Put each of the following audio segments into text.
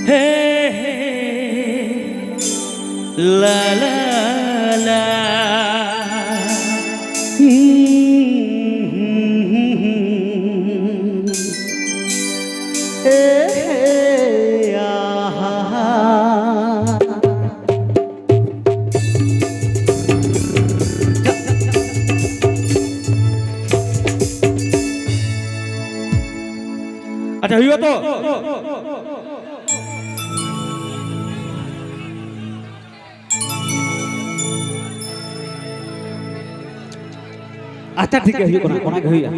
हे ला ला ला अच्छा हुआ तो अच्छा ठीक है हुआ कोना के हुआ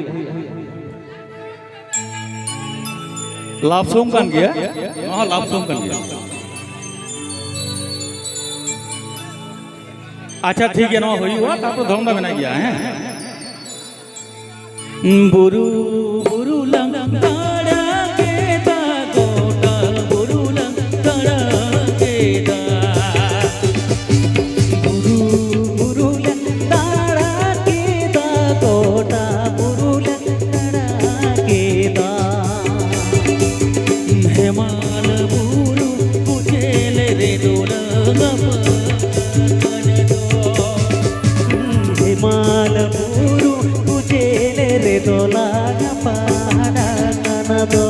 लाभ सोम कान गया हां लाभ सोम कान गया अच्छा ठीक है ना हुआ तापर धर्मदा बना गया है बुरु बुरु लंगाड़ा के दा गोटा बुरु लंगाड़ा के दा बुरु बुरु लंगाड़ा के दा गोटा बुरु लंगाड़ा के दा हेमाल बुरु पुजेले रे दोला हेमाल बुरु पुजेले रे दोला पाड़ा कनदो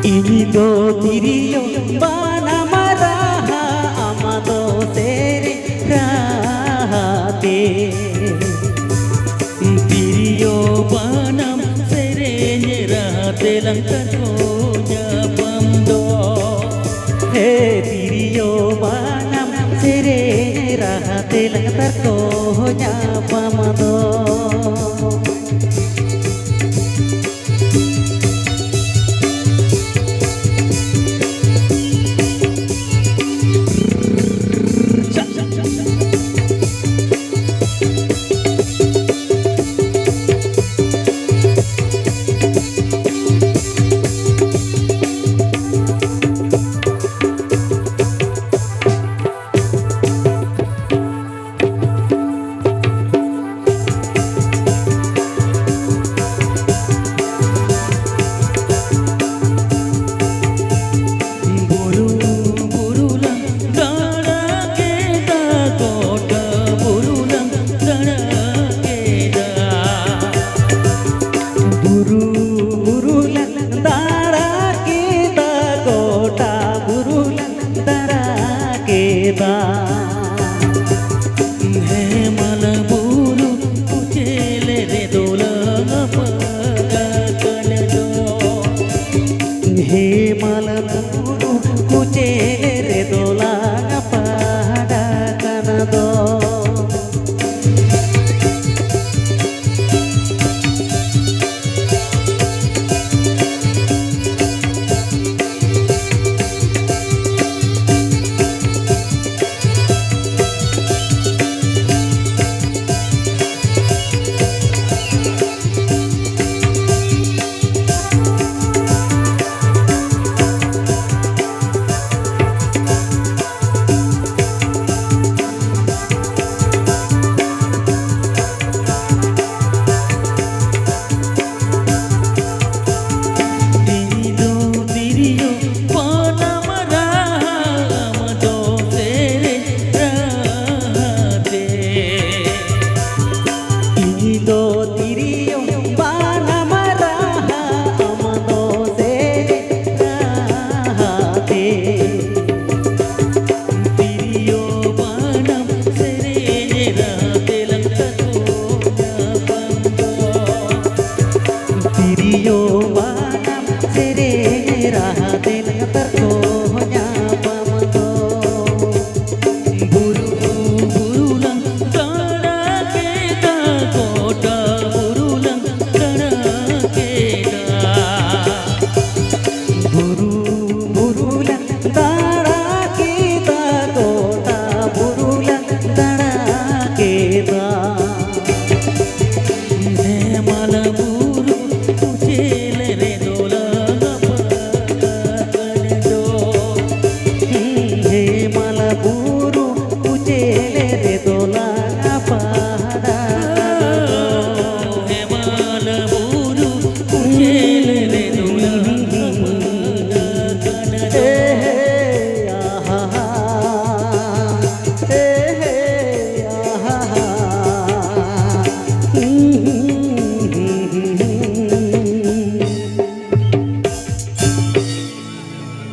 Indo diriyo bana maraha amado tere rahate diriyo banam serene rahate langkar ko japamdo he diriyo banam serene rahate langkar ko japamdo ᱛᱮ ᱞᱟᱜᱟᱛᱟᱨ